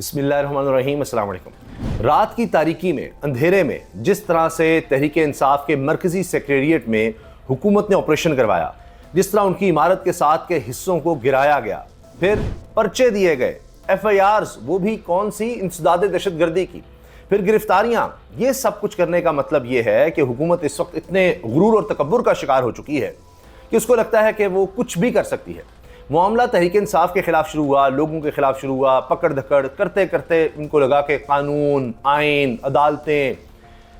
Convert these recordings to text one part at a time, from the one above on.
बिस्मिल्लाहिर्रहमानिर्रहीम, अस्सलाम वालेकुम। रात की तारीकी में, अंधेरे में जिस तरह से तहरीक इंसाफ के मरकज़ी सेक्रेटेरिएट में हुकूमत ने ऑपरेशन करवाया, जिस तरह उनकी इमारत के साथ के हिस्सों को गिराया गया, फिर पर्चे दिए गए, FIRs, वो भी कौन सी, इंसदाद दहशतगर्दी की, फिर गिरफ्तारियां, ये सब कुछ करने का मतलब ये है कि हुकूमत इस वक्त इतने गुरूर और तकब्बुर का शिकार हो चुकी है कि उसको लगता है कि वो कुछ भी कर सकती है। मामला तहरीक इंसाफ के खिलाफ शुरू हुआ, लोगों के खिलाफ शुरू हुआ, पकड़ धकड़ करते करते उनको लगा कि कानून, आइन, अदालतें,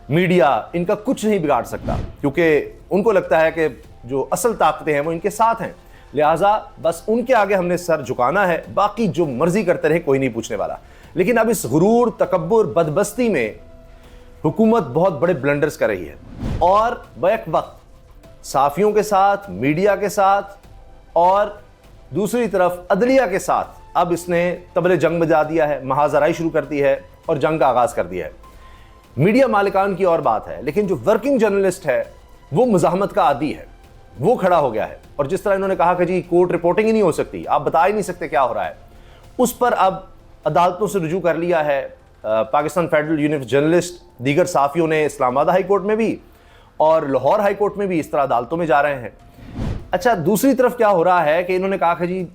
मीडिया इनका कुछ नहीं बिगाड़ सकता, क्योंकि उनको लगता है कि जो असल ताकतें हैं वो इनके साथ हैं, लिहाजा बस उनके आगे हमने सर झुकाना है, बाकी जो मर्जी करते रहे कोई नहीं पूछने वाला। लेकिन अब इस गुरूर, तकब्बुर, बदबस्ती में हुकूमत बहुत बड़े ब्लंडर्स कर रही है और बैक वक्त साफियों के साथ, मीडिया के साथ और दूसरी तरफ अदलिया के साथ अब इसने तबले जंग बजा दिया है, महाजराई शुरू कर दी है और जंग का आगाज़ कर दिया है। मीडिया मालिकान की और बात है, लेकिन जो वर्किंग जर्नलिस्ट है वो मुज़ाहमत का आदी है, वो खड़ा हो गया है। और जिस तरह इन्होंने कहा कि जी कोर्ट रिपोर्टिंग ही नहीं हो सकती, आप बता ही नहीं सकते क्या हो रहा है, उस पर अब अदालतों से रुजू कर लिया है। Pakistan federal union of journalist, दीगर साफ़ियों ने इस्लामाबाद हाई कोर्ट में भी और लाहौर हाई कोर्ट में भी इस तरह अदालतों में जा रहे हैं। अच्छा, दूसरी तरफ क्या हो रहा है कि इन्होंने कहा कि जी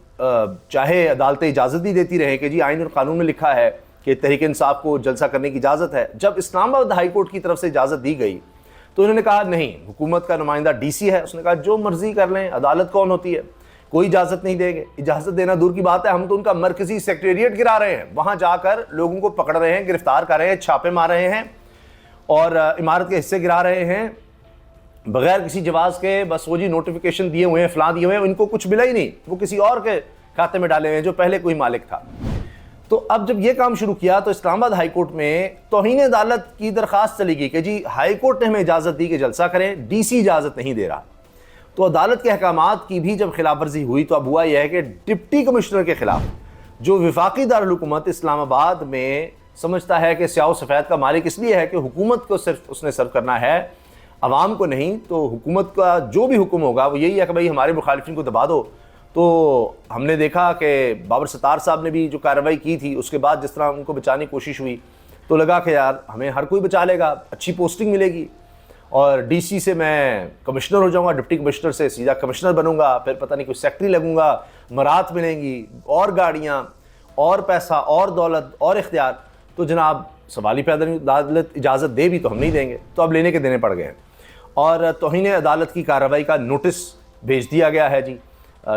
चाहे अदालतें इजाज़त ही देती रहे कि जी आइन और कानून में लिखा है कि तहरीक इंसाफ को जलसा करने की इजाज़त है। जब इस्लामाबाद हाई कोर्ट की तरफ से इजाज़त दी गई तो इन्होंने कहा नहीं, हुकूमत का नुमाइंदा DC है, उसने कहा जो मर्जी कर लें, अदालत कौन होती है, कोई इजाज़त नहीं देंगे। इजाज़त देना दूर की बात है, हम तो उनका मरकज़ी सेक्रेटेरिएट गिरा रहे हैं, वहाँ जाकर लोगों को पकड़ रहे हैं, गिरफ्तार कर रहे हैं, छापे मार रहे हैं और इमारत के हिस्से गिरा रहे हैं बगैर किसी जवाब के। बस वो जी नोटिफिकेशन दिए हुए हैं, फलां दिए हुए हैं, इनको कुछ मिला ही नहीं, वो किसी और के खाते में डाले हुए हैं जो पहले कोई मालिक था। तो अब जब ये काम शुरू किया तो इस्लामाबाद हाई कोर्ट में तौहीन अदालत की दरख्वास्त चली गई कि जी हाई कोर्ट ने हमें इजाज़त दी कि जलसा करें, DC इजाज़त नहीं दे रहा। तो अदालत के अहकामात की भी जब खिलाफ वर्जी हुई तो अब हुआ यह है कि डिप्टी कमिश्नर के खिलाफ, जो वफाकी दारुल हुकूमत इस्लामाबाद में समझता है कि स्याह सफ़ेद का मालिक इसलिए है कि हुकूमत को सिर्फ उसने सर्व करना है, अवाम को नहीं, तो हुकूमत का जो भी हुक्म होगा वो यही है कि भाई हमारे मुखालिफिन को दबा दो। तो हमने देखा कि बाबर सत्तार साहब ने भी जो कार्रवाई की थी, उसके बाद जिस तरह उनको बचाने की कोशिश हुई तो लगा कि यार हमें हर कोई बचा लेगा, अच्छी पोस्टिंग मिलेगी और DC से मैं कमिश्नर हो जाऊंगा, डिप्टी कमिश्नर से सीधा कमिश्नर बनूंगा, फिर पता नहीं कोई सेक्रेटरी लगूंगा, मरात मिलेंगी और गाड़ियाँ और पैसा और दौलत और इख्तियार। तो जनाब सवाल ही पैदा नहीं, अदालत इजाज़त दे भी तो हम नहीं देंगे, तो अब लेने के देने पड़ गए हैं और तौहीन अदालत की कार्रवाई का नोटिस भेज दिया गया है जी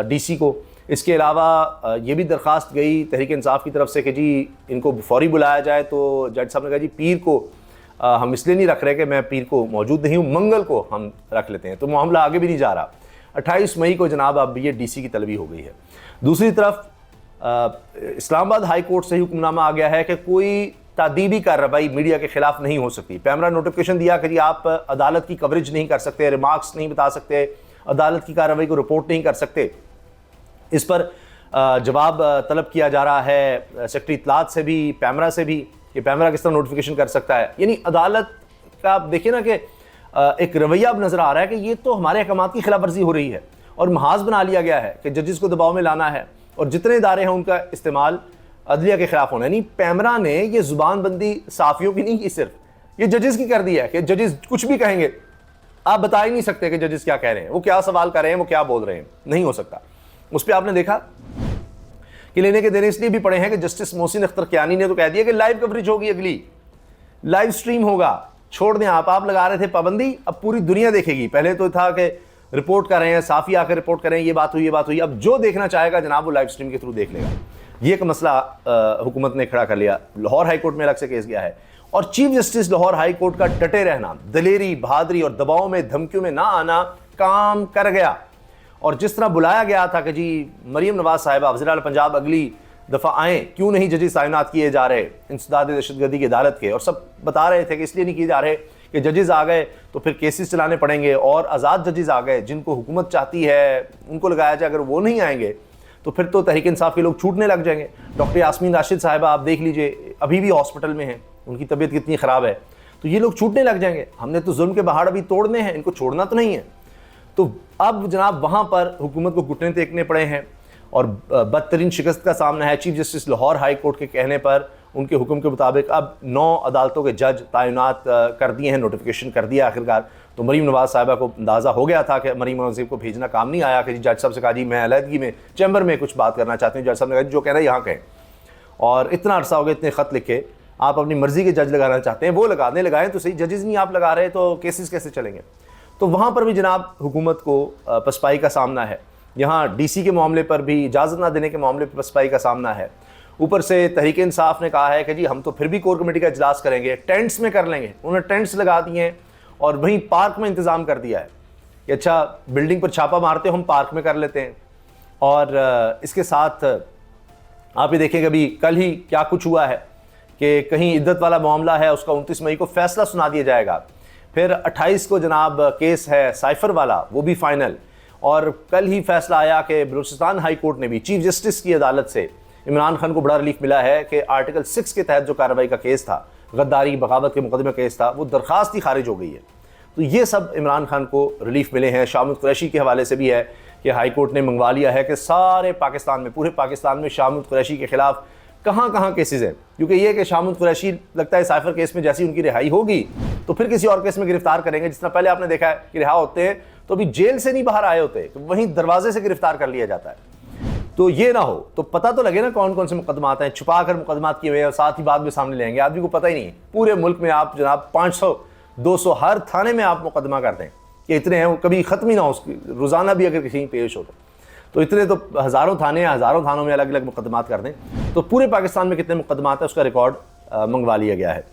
DC को। इसके अलावा ये भी दरख्वास्त गई तहरीक इंसाफ की तरफ से कि जी इनको फौरी बुलाया जाए। तो जज साहब ने कहा जी पीर को हम इसलिए नहीं रख रहे कि मैं पीर को मौजूद नहीं हूँ, मंगल को हम रख लेते हैं। तो मामला आगे भी नहीं जा रहा। 28 मई को जनाब अब ये DC की तलबी हो गई है। दूसरी तरफ इस्लामाबाद हाई कोर्ट से हुक्मनामा आ गया है कि कोई तादीबी कार्रवाई मीडिया के खिलाफ नहीं हो सकती। पैमरा नोटिफिकेशन दिया कि जी आप अदालत की कवरेज नहीं कर सकते, रिमार्क्स नहीं बता सकते, अदालत की कार्रवाई को रिपोर्ट नहीं कर सकते। इस पर जवाब तलब किया जा रहा है सेक्रेटरी इत्तलात से भी, पैमरा से भी, कि पैमरा किस तरह नोटिफिकेशन कर सकता है। यानी अदालत का आप देखिए ना कि एक रवैया अब नज़र आ रहा है कि ये तो हमारे अहकामात की खिलाफ वर्जी हो रही है और महाज बना लिया गया है कि जजेस को दबाव में लाना है और जितने इदारे हैं उनका इस्तेमाल अदलिया के खिलाफ होना है। नहीं, पैमरा ने ये जुबानबंदी साफ़ियों की नहीं की, सिर्फ ये जजेस की कर दी है कि जजेस कुछ भी कहेंगे, आप बता ही नहीं सकते कि जजेस क्या कह रहे हैं, वो क्या सवाल कर रहे हैं, वो क्या बोल रहे हैं, नहीं हो सकता। उस पर आपने देखा कि लेने के देने इसलिए भी पड़े हैं कि जस्टिस मोहसिन अख्तर कियानी ने तो कह दिया कि लाइव कवरेज होगी, अगली लाइव स्ट्रीम होगा, छोड़ दें आप लगा रहे थे पाबंदी, अब पूरी दुनिया देखेगी। पहले तो था कि रिपोर्ट कर रहे हैं, साफ़ी आकर रिपोर्ट करें, ये बात हुई, ये बात हुई, अब जो देखना चाहेगा जनाब वो लाइव स्ट्रीम के थ्रू देख लेगा। ये एक मसला हुकूमत ने खड़ा कर लिया। लाहौर हाई कोर्ट में अलग से केस गया है और chief justice Lahore high court का डटे रहना, दलेरी, बहादुरी और दबाव में, धमकियों में ना आना काम कर गया। और जिस तरह बुलाया गया था कि जी मरीम नवाज साहिबा वज़ीर आला पंजाब अगली दफ़ा आएँ, क्यों नहीं जजेस तैनात किए जा रहे इंसदाद दहशतगर्दी की अदालत के, और सब बता रहे थे कि इसलिए नहीं किए जा रहे कि जजेस आ गए तो फिर केसेस चलाने पड़ेंगे और आज़ाद जजेस आ गए जिनको हुकूमत चाहती है उनको लगाया जाए, अगर वो नहीं आएंगे तो फिर तो तहरीक इंसाफ के लोग छूटने लग जाएंगे। डॉक्टर यास्मीन राशिद साहिबा आप देख लीजिए, अभी भी हॉस्पिटल में हैं, उनकी तबीयत कितनी ख़राब है, तो ये लोग छूटने लग जाएंगे। हमने तो जुल्म के पहाड़ अभी तोड़ने हैं, इनको छोड़ना तो नहीं है। तो अब जनाब वहाँ पर हुकूमत को घुटने टेकने पड़े हैं और बदतरीन शिकस्त का सामना है chief justice Lahore high court के कहने पर उनके हुक्म के मुताबिक अब 9 अदालतों के जज तैनात कर दिए हैं, नोटिफिकेशन कर दिया आखिरकार। तो मरीम नवाज़ साहिबा को अंदाज़ा हो गया था कि मरीम नवाज़ को भेजना काम नहीं आया कि जज साहब से कहा जी मैं अलहदगी में चैम्बर में कुछ बात करना चाहती हूँ। जज साहब ने कहा जो कहना है यहाँ कहें, और इतना अरसा हो गया, इतने ख़त लिखे, आप अपनी मर्ज़ी के जज लगाना चाहते हैं वो लगाएं तो सही, जजेस नहीं आप लगा रहे तो केसेस कैसे चलेंगे। तो वहाँ पर भी जनाब हुकूमत को पसपाई का सामना है। यहाँ डीसी के मामले पर भी इजाज़त ना देने के मामले पर पसपाई का सामना है। ऊपर से तहरीक इंसाफ ने कहा है कि जी हम तो फिर भी कोर कमेटी का इजलास करेंगे, टेंट्स में कर लेंगे। उन्होंने टेंट्स लगा दिए हैं और वहीं पार्क में इंतज़ाम कर दिया है कि अच्छा बिल्डिंग पर छापा मारते हो हम पार्क में कर लेते हैं। और इसके साथ आप ये देखें अभी कल ही क्या कुछ हुआ है कि कहीं इद्दत वाला मामला है, उसका 29 मई को फैसला सुना दिया जाएगा। फिर 28 को जनाब केस है साइफर वाला, वो भी फाइनल। और कल ही फैसला आया कि बलूचिस्तान हाई कोर्ट ने भी चीफ जस्टिस की अदालत से इमरान खान को बड़ा रिलीफ मिला है कि आर्टिकल 6 के तहत जो कार्रवाई का केस था, गद्दारी बगावत के मुकदमे केस था, वो दरख्वास्त ही खारिज हो गई है। तो ये सब इमरान खान को रिलीफ मिले हैं। शाह महमूद कुरैशी के हवाले से भी है कि हाई कोर्ट ने मंगवा लिया है कि सारे पाकिस्तान में, पूरे पाकिस्तान में शाह महमूद कुरैशी के खिलाफ कहाँ कहाँ केसेस हैं। क्योंकि ये कि शाह महमूद कुरैशी लगता है साइफर केस में जैसी उनकी रिहाई होगी तो फिर किसी और केस में गिरफ्तार करेंगे। जिस तरह पहले आपने देखा है कि रिहा होते हैं तो अभी जेल से नहीं बाहर आए होते, तो वहीं दरवाजे से गिरफ्तार कर लिया जाता है। तो ये ना हो तो पता तो लगे ना कौन कौन से मुकदमात हैं, छुपा कर मुकदमात किए हुए हैं और साथ ही बाद में सामने लेंगे। आदमी को पता ही नहीं, पूरे मुल्क में आप जनाब 500-200 हर थाने में आप मुकदमा कर दें कि इतने हैं, वो कभी ख़त्म ही ना हो, उसकी रोज़ाना भी अगर किसी पेश हो तो इतने तो हज़ारों थाने हैं, हज़ारों थानों में अलग अलग मुकदमात कर दें तो पूरे पाकिस्तान में कितने मुकदमात हैं उसका रिकॉर्ड मंगवा लिया गया है।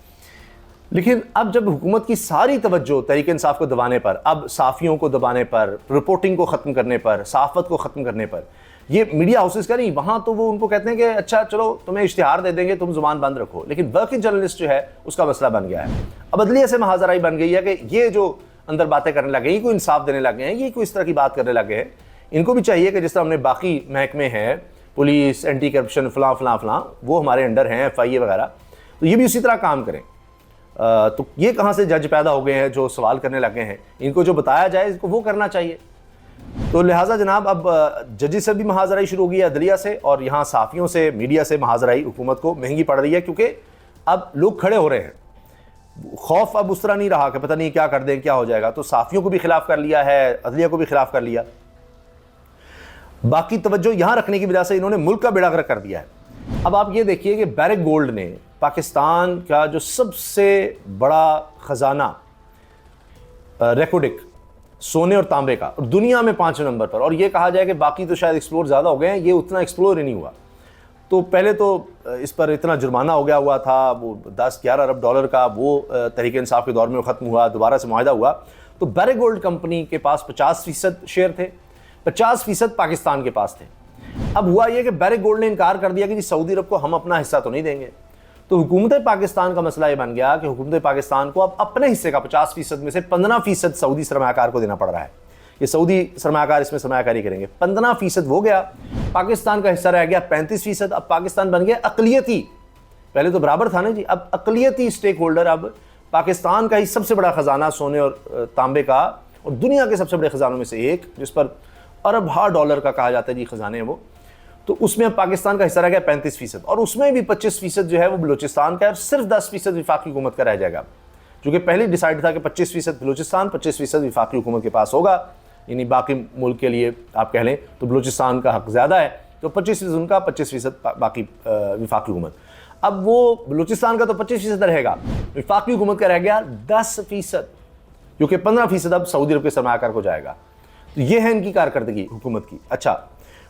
लेकिन अब जब हुकूमत की सारी तवज्जो तहरीक इंसाफ को दबाने पर, अब साफ़ियों को दबाने पर, रिपोर्टिंग को ख़त्म करने पर, सहाफ़त को ख़त्म करने पर, ये मीडिया हाउसेस का नहीं, वहाँ तो वो उनको कहते हैं कि अच्छा चलो तुम्हें इश्तिहार दे देंगे, तुम ज़ुबान बंद रखो। लेकिन वर्किंग जर्नलिस्ट जो है उसका मसला बन गया है। अब अदलिया से महाजराई बन गई है कि ये जो अंदर बातें करने लगे, ये कोई इंसाफ देने लगे हैं, ये कोई इस तरह की बात करने लगे हैं। इनको भी चाहिए कि जिस तरह हमने बाकी महकमे हैं, पुलिस, एंटी करप्शन, फलां फलां फलां, वो हमारे अंडर हैं, FIA वगैरह, तो ये भी उसी तरह काम करें। तो ये कहाँ से जज पैदा हो गए हैं जो सवाल करने लगे हैं? इनको जो बताया जाए इसको वो करना चाहिए। तो लिहाजा जनाब अब जजेस से भी महाजराई शुरू हो गई है अदलिया से, और यहाँ साफ़ियों से, मीडिया से महाजराई हुकूमत को महंगी पड़ रही है क्योंकि अब लोग खड़े हो रहे हैं। खौफ अब उस तरह नहीं रहा कि पता नहीं क्या कर दें, क्या हो जाएगा। तो साफ़ियों को भी खिलाफ कर लिया है, अदलिया को भी खिलाफ कर लिया। बाकी तवज्जो यहाँ रखने की वजह से इन्होंने मुल्क का बेड़ा गर्क कर दिया है। अब आप ये देखिए कि बैरक गोल्ड ने पाकिस्तान का जो सबसे बड़ा ख़जाना रेकोडिक सोने और तांबे का, और दुनिया में 5वें नंबर पर, और ये कहा जाए कि बाकी तो शायद एक्सप्लोर ज़्यादा हो गए हैं, ये उतना एक्सप्लोर ही नहीं हुआ। तो पहले तो इस पर इतना जुर्माना हो गया हुआ था, वो 10-11 अरब डॉलर का, वो तहरीक इंसाफ के दौर में ख़त्म हुआ, दोबारा से मुआहदा हुआ। तो बैरक गोल्ड कंपनी के पास 50% शेयर थे, 50% पाकिस्तान के पास थे। अब हुआ यह कि बैरक गोल्ड ने इनकार कर दिया कि जी सऊदी अरब को हम अपना हिस्सा तो नहीं देंगे। तो हुकूमत पाकिस्तान का मसला ये बन गया कि हुकूमत पाकिस्तान को अब अपने हिस्से का 50% में से 15% सऊदी सरमायाकार को देना पड़ रहा है। ये सऊदी सरमायाकार इसमें सरमायाकारी करेंगे, 15% हो गया। पाकिस्तान का हिस्सा रह गया 35%। अब पाकिस्तान बन गया अक़लियती, पहले तो बराबर था ना जी, अब अक़लियती स्टेक होल्डर। अब पाकिस्तान का ही सबसे बड़ा ख़जाना सोने और तांबे का, और दुनिया के सबसे बड़े ख़जानों में से एक, जिस पर अरब डॉलर का कहा जाता है जी ख़जाने हैं वो, तो उसमें अब पाकिस्तान का हिस्सा रह गया 35%। और उसमें भी 25% जो है वो बलूचिस्तान का है, और सिर्फ 10% वफाकी हुकूमत का रह जाएगा। क्योंकि पहले डिसाइड था कि 25% बलूचिस्तान, 25% वफाकी हुकूमत के पास होगा, यानी बाकी मुल्क के लिए आप कह लें तो बलूचिस्तान का हक ज़्यादा है, तो 25% उनका, 25% बाकी वफाकी हुकूमत। अब वो बलूचिस्तान का तो 25% रहेगा, वफाकी हुकूमत का रह गया 10%, क्योंकि 15% अब सऊदी अरब के सरमायाकार को जाएगा। तो ये है इनकी कारकर्दगी हुकूमत की। अच्छा,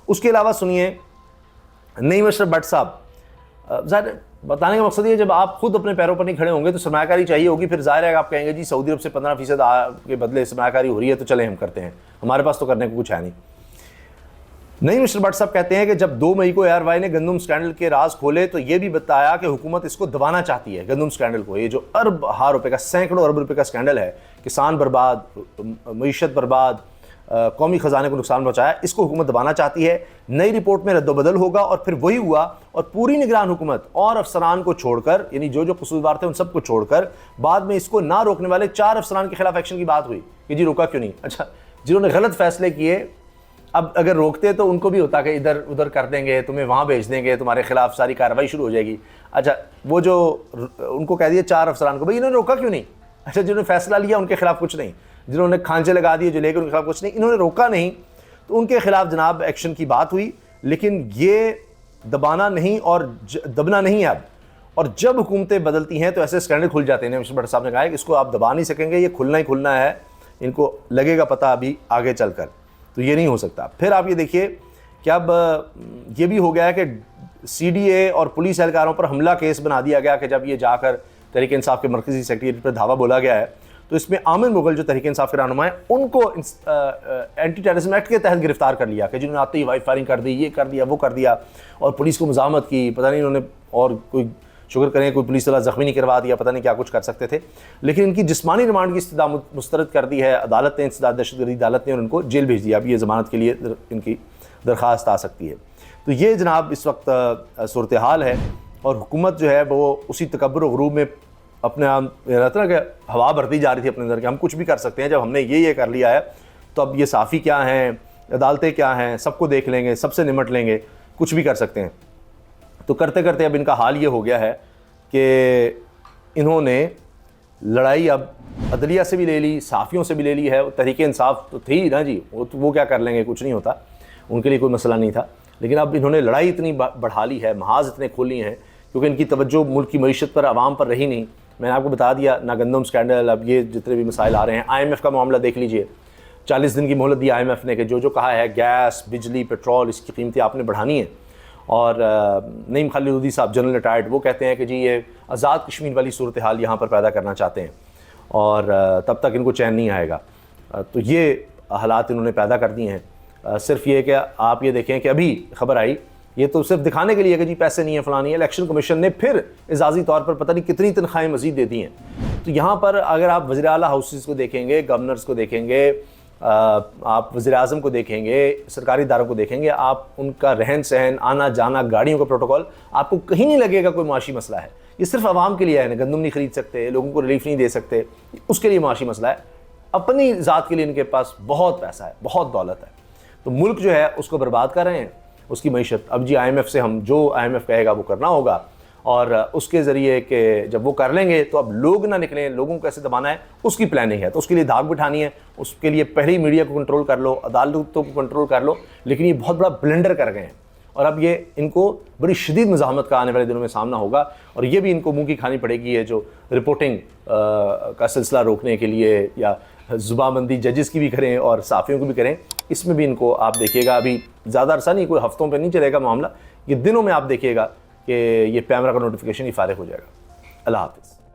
उसके अलावा सुनिए नईम अशरफ भट्ट साहब, ज़ाहिर बताने का मकसद ये, जब आप खुद अपने पैरों पर नहीं खड़े होंगे तो सरमायाकारी चाहिए होगी, फिर ज़ाहिर है आप कहेंगे जी सऊदी अरब से 15% के बदले सरमायाकारी हो रही है तो चले हम करते हैं, हमारे पास तो करने को कुछ है नहीं। नईम अशरफ भट्ट साहब कहते हैं कि जब 2 मई को ARY ने गंदम स्कैंडल के राज खोले तो ये भी बताया कि हुकूमत इसको दबाना चाहती है, गंदम स्कैंडल को। ये जो अरब रुपए का, सैकड़ों अरब रुपए का स्कैंडल है, किसान बर्बाद, मईशत बर्बाद, कौमी ख़जाने को नुकसान पहुँचाया, इसको हुकूमत दबाना चाहती है। नई रिपोर्ट में रद्दबदल होगा और फिर वही हुआ, और पूरी निगरान हुकूमत और अफसरान को छोड़कर, यानी जो जो कसूरवार थे उन सबको छोड़कर, बाद में इसको ना रोकने वाले 4 अफसरान के खिलाफ एक्शन की बात हुई कि जी रोका क्यों नहीं। अच्छा, जिन्होंने गलत फैसले किए अब अगर रोकते तो उनको भी होता कि इधर उधर कर देंगे, तुम्हें वहाँ भेज देंगे, तुम्हारे खिलाफ सारी कार्रवाई शुरू हो जाएगी। अच्छा, वो जो उनको कह दिया 4 अफसरान को, भाई इन्होंने रोका क्यों नहीं? अच्छा, जिन्होंने फैसला लिया उनके खिलाफ कुछ नहीं, जिन्होंने खांचे लगा दिए जो लेकर उनके खिलाफ कुछ नहीं, इन्होंने रोका नहीं, तो उनके खिलाफ जनाब एक्शन की बात हुई। लेकिन ये दबाना नहीं और दबना नहीं है अब। और जब हुकूमतें बदलती हैं तो ऐसे स्कैंडल खुल जाते हैं। मिस्टर भट्ट साहब ने कहा है कि इसको आप दबा नहीं सकेंगे, ये खुलना ही खुलना है, इनको लगेगा पता अभी आगे चलकर, तो ये नहीं हो सकता। फिर आप ये देखिए कि अब ये भी हो गया है कि CDA और पुलिस एहलकारों पर हमला केस बना दिया गया कि जब ये जाकर तहरीक इंसाफ के मरकज़ी सेक्रेटरीट पर धावा बोला गया है, तो इसमें आमिर मुगल जो तहरीक इंसाफ के रहनुमा हैं उनको एंटी टेररिज्म एक्ट के तहत गिरफ्तार कर लिया कि जिन्होंने आते ही वाइफ फायरिंग कर दी, ये कर दिया, वो कर दिया, और पुलिस को मुजाहमत की, पता नहीं उन्होंने, और कोई शुक्र करें कोई पुलिस वाला ज़ख्मी नहीं करवा दिया, पता नहीं क्या कुछ कर सकते थे। लेकिन इनकी जिस्मानी रिमांड की इस्तदा मुस्तरद कर दी है अदालत ने, इंसदाद दहशतगर्दी अदालत ने, और उनको जेल भेज दिया। अब ये ज़मानत के लिए इनकी दरख्वास्त आ सकती है। तो ये जनाब इस वक्त सूरत हाल है, और हुकूमत जो है वो उसी तकब्बुर और गुरूर में अपने आप रहता है कि हवा भरती जा रही थी अपने अंदर कि हम कुछ भी कर सकते हैं, जब हमने ये कर लिया है तो अब ये साफ़ी क्या हैं, अदालतें क्या हैं, सबको देख लेंगे, सबसे निमट लेंगे, कुछ भी कर सकते हैं। तो करते करते अब इनका हाल ये हो गया है कि इन्होंने लड़ाई अब अदलिया से भी ले ली, साफ़ियों से भी ले ली है। तहरीक इंसाफ तो थी ना जी, वो क्या कर लेंगे, कुछ नहीं होता, उनके लिए कोई मसला नहीं था। लेकिन अब इन्होंने लड़ाई इतनी बढ़ा ली है, महाज इतने खोली हैं, क्योंकि इनकी तवज्जो मुल्क की मईशत पर, आवाम पर रही नहीं। मैंने आपको बता दिया ना, गंदम स्कैंडल, अब ये जितने भी मसाइल आ रहे हैं, IMF का मामला देख लीजिए, 40 दिन की मोहलत दी IMF ने कि जो कहा है गैस, बिजली, पेट्रोल, इसकी कीमतें आपने बढ़ानी है। और नईम खालिदी साहब जनरल रिटायर्ड, वो कहते हैं कि जी ये आज़ाद कश्मीर वाली सूरत हाल यहाँ पर पैदा करना चाहते हैं, और तब तक इनको चैन नहीं आएगा। तो ये हालात इन्होंने पैदा कर दिए हैं। सिर्फ ये कि आप ये देखें कि अभी खबर आई, ये तो सिर्फ दिखाने के लिए कि जी पैसे नहीं है, फलानी है, इलेक्शन कमीशन ने फिर इजाज़ी तौर पर पता नहीं कितनी तनख्वाहें मज़ीद दे दी हैं। तो यहाँ पर अगर आप वज़ीर आला हाउसेस को देखेंगे, गवर्नर्स को देखेंगे, आप वज़ीर आज़म को देखेंगे, सरकारी इदारों को देखेंगे, आप उनका रहन सहन, आना जाना, गाड़ियों का प्रोटोकॉल, आपको कहीं नहीं लगेगा कोई माशी मसला है। ये सिर्फ आवाम के लिए है ना, गंदम नहीं खरीद सकते, लोगों को रिलीफ नहीं दे सकते, उसके लिए माशी मसला है। अपनी ज़ात के लिए इनके पास बहुत पैसा है, बहुत दौलत है, तो मुल्क जो है उसको बर्बाद कर रहे हैं, उसकी मईशत। अब जी IMF से हम जो IMF कहेगा वो करना होगा, और उसके ज़रिए कि जब वो कर लेंगे तो अब लोग ना निकलें, लोगों को कैसे दबाना है उसकी प्लानिंग है। तो उसके लिए धाक बिठानी है, उसके लिए पहले ही मीडिया को कंट्रोल कर लो, अदालतों को कंट्रोल कर लो। लेकिन ये बहुत बड़ा ब्लेंडर कर गए हैं, और अब ये इनको बड़ी शदीद मुज़ाहमत का आने वाले दिनों में सामना होगा, और ये भी इनको मुँह की खानी पड़ेगी। ये जो रिपोर्टिंग का सिलसिला रोकने के लिए, या जुबाबंदी जजेस की भी करें और साफ़ियों को भी करें, इसमें भी इनको आप देखिएगा अभी ज़्यादा अरसा नहीं, कोई हफ्तों पे नहीं चलेगा मामला, ये दिनों में आप देखिएगा कि ये पैमरा का नोटिफिकेशन ही फारिग हो जाएगा। अल्लाह हाफ़िज़।